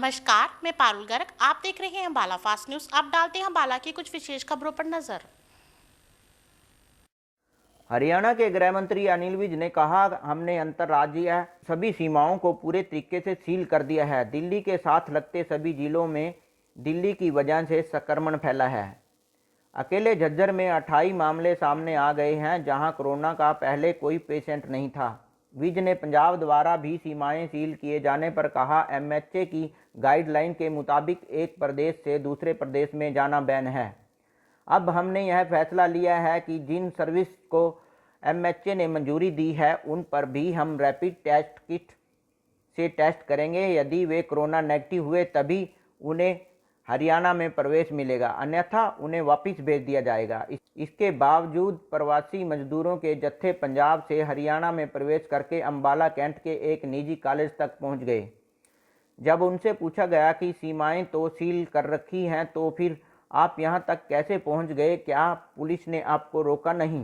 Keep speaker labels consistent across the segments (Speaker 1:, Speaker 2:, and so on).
Speaker 1: नमस्कार, मैं पारुल गर्ग। आप देख रहे हैं बाला फास्ट न्यूज। अब डालते हैं बाला की कुछ विशेष खबरों पर नजर।
Speaker 2: हरियाणा के गृह मंत्री अनिल विज ने कहा, हमने अंतर्राज्यीय सभी सीमाओं को पूरे तरीके से सील कर दिया है। दिल्ली के साथ लगते सभी जिलों में दिल्ली की वजह से संक्रमण फैला है। अकेले झज्जर में 28 मामले सामने आ गए हैं, जहां कोरोना का पहले कोई पेशेंट नहीं था। विज ने पंजाब द्वारा भी सीमाएं सील किए जाने पर कहा, एमएचए की गाइडलाइन के मुताबिक एक प्रदेश से दूसरे प्रदेश में जाना बैन है। अब हमने यह फैसला लिया है कि जिन सर्विस को एमएचए ने मंजूरी दी है, उन पर भी हम रैपिड टेस्ट किट से टेस्ट करेंगे। यदि वे कोरोना नेगेटिव हुए तभी उन्हें हरियाणा में प्रवेश मिलेगा, अन्यथा उन्हें वापस भेज दिया जाएगा। इसके बावजूद प्रवासी मजदूरों के जत्थे पंजाब से हरियाणा में प्रवेश करके अम्बाला कैंट के एक निजी कॉलेज तक पहुंच गए। जब उनसे पूछा गया कि सीमाएं तो सील कर रखी हैं, तो फिर आप यहां तक कैसे पहुंच गए? क्या पुलिस ने आपको रोका नहीं?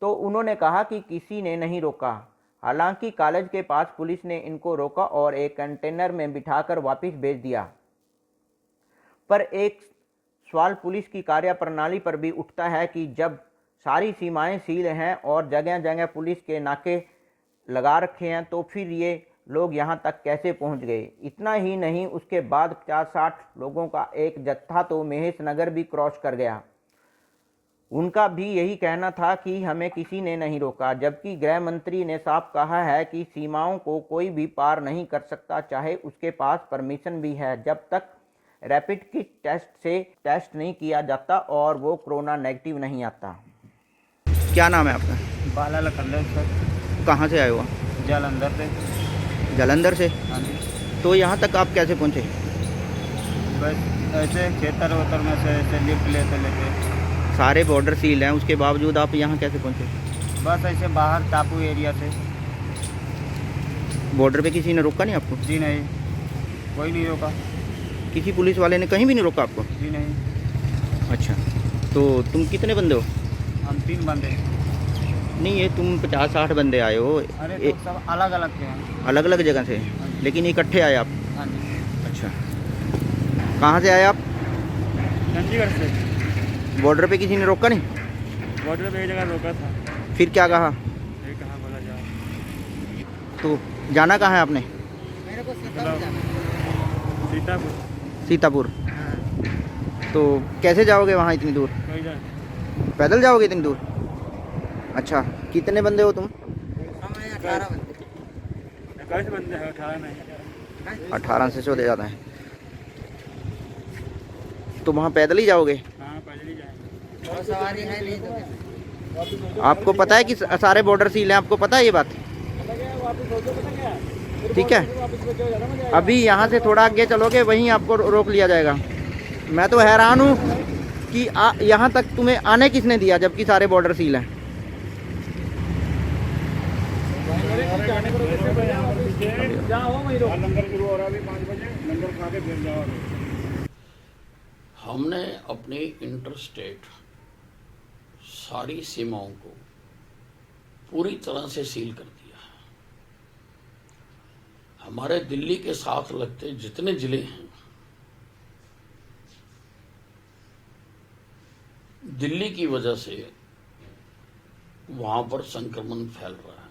Speaker 2: तो उन्होंने कहा कि किसी ने नहीं रोका। हालांकि कॉलेज के पास पुलिस ने इनको रोका और एक कंटेनर में बिठाकर वापस भेज दिया। पर एक सवाल पुलिस की कार्यप्रणाली पर भी उठता है कि जब सारी सीमाएं सील हैं और जगह जगह पुलिस के नाके लगा रखे हैं, तो फिर ये लोग यहां तक कैसे पहुंच गए? इतना ही नहीं, उसके बाद 50-60 लोगों का एक जत्था तो महेश नगर भी क्रॉस कर गया। उनका भी यही कहना था कि हमें किसी ने नहीं रोका, जबकि गृह मंत्री ने साफ कहा है कि सीमाओं को कोई भी पार नहीं कर सकता, चाहे उसके पास परमिशन भी है, जब तक रैपिड किट टेस्ट से टेस्ट नहीं किया जाता और वो कोरोना नेगेटिव नहीं आता।
Speaker 3: क्या नाम है आपका?
Speaker 4: बाला लखनदेव सर।
Speaker 3: कहाँ से आए हो?
Speaker 4: जालंधर से।
Speaker 3: जालंधर से?
Speaker 4: हाँ जी।
Speaker 3: तो यहाँ तक आप कैसे पहुँचे?
Speaker 4: बस ऐसे खेतर वोतर में से ऐसे लिफ्ट लेते
Speaker 3: सारे बॉर्डर सील हैं, उसके बावजूद आप यहाँ कैसे पहुँचे?
Speaker 4: बस ऐसे बाहर टापू एरिया से।
Speaker 3: बॉर्डर पे किसी ने रोका नहीं आपको?
Speaker 4: जी नहीं, कोई नहीं रोका।
Speaker 3: किसी पुलिस वाले ने कहीं भी नहीं रोका आपको?
Speaker 4: जी नहीं।
Speaker 3: अच्छा, तो तुम कितने बंदे हो?
Speaker 4: हम 3 बंदे।
Speaker 3: नहीं, ये तुम 50-60 बंदे आए हो।
Speaker 4: अरे तो सब अलग अलग के हैं।
Speaker 3: अलग अलग जगह से? लेकिन इकट्ठे आए आप?
Speaker 4: हाँ जी।
Speaker 3: अच्छा, कहाँ से आए आप?
Speaker 4: चंडीगढ़ से।
Speaker 3: बॉर्डर पे किसी ने रोका नहीं?
Speaker 4: बॉर्डर पे एक जगह रोका था।
Speaker 3: फिर क्या कहा?
Speaker 4: ये कहाँ बोला जाए?
Speaker 3: तो जाना कहाँ है आपने?
Speaker 4: मेरे को सीतापुर।
Speaker 3: सीतापुर? तो कैसे जाओगे वहाँ इतनी दूर? पैदल जाओगे इतनी दूर? अच्छा, कितने बंदे हो तुम?
Speaker 4: हम 18 बंदे। 21 बंदे हैं, 18 नहीं।
Speaker 3: 18 से चले जाते हैं। तो वहाँ पैदल ही जाओगे?
Speaker 4: हाँ, पैदल ही जाएंगे। और सवारी है नहीं तो।
Speaker 3: आपको पता है कि सारे बॉर्डर सील हैं? आपको पता है ये बात? ठीक है, अभी यहाँ से थोड़ा आगे चलोगे, वहीं आपको रोक लिया जाएगा। मैं तो हैरान हूँ कि यहाँ तक तुम्हें आने किसने दिया, जबकि सारे बॉर्डर सील हैं।
Speaker 5: हमने अपनी इंटरस्टेट सारी सीमाओं को पूरी तरह से सील कर दिया है। हमारे दिल्ली के साथ लगते जितने जिले हैं, दिल्ली की वजह से वहां पर संक्रमण फैल रहा है।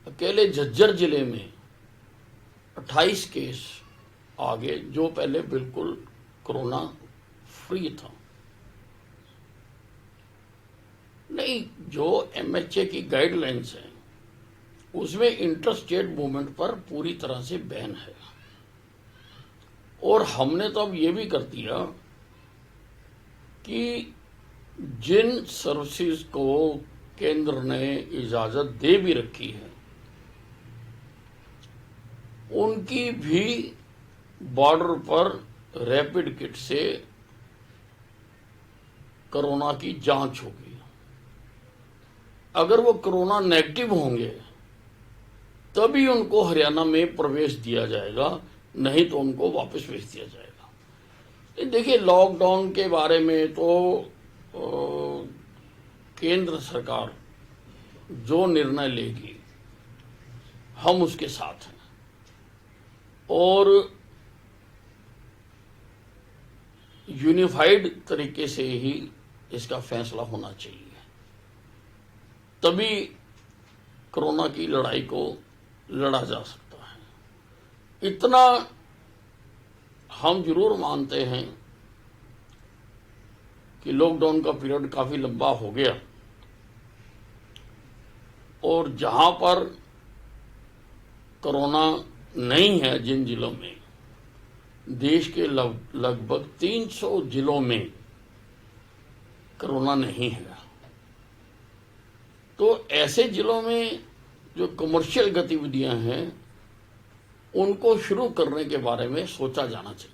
Speaker 5: अकेले झज्जर जिले में 28 केस आ गए, जो पहले बिल्कुल कोरोना फ्री था। नहीं, जो एमएचए की गाइडलाइंस हैं उसमें इंटरस्टेट मूवमेंट पर पूरी तरह से बैन है। और हमने तो अब ये भी कर दिया कि जिन सर्विसेज को केंद्र ने इजाजत दे भी रखी है, उनकी भी बॉर्डर पर रैपिड किट से कोरोना की जांच होगी। अगर वो कोरोना नेगेटिव होंगे तभी उनको हरियाणा में प्रवेश दिया जाएगा, नहीं तो उनको वापस भेज दिया जाएगा। देखिए, लॉकडाउन के बारे में तो केंद्र सरकार जो निर्णय लेगी हम उसके साथ हैं। और यूनिफाइड तरीके से ही इसका फैसला होना चाहिए, तभी कोरोना की लड़ाई को लड़ा जा सकता है। इतना हम जरूर मानते हैं कि लॉकडाउन का पीरियड काफी लंबा हो गया और जहां पर कोरोना नहीं है, जिन जिलों में, देश के लगभग 300 जिलों में कोरोना नहीं है, तो ऐसे जिलों में जो कमर्शियल गतिविधियां हैं उनको शुरू करने के बारे में सोचा जाना चाहिए।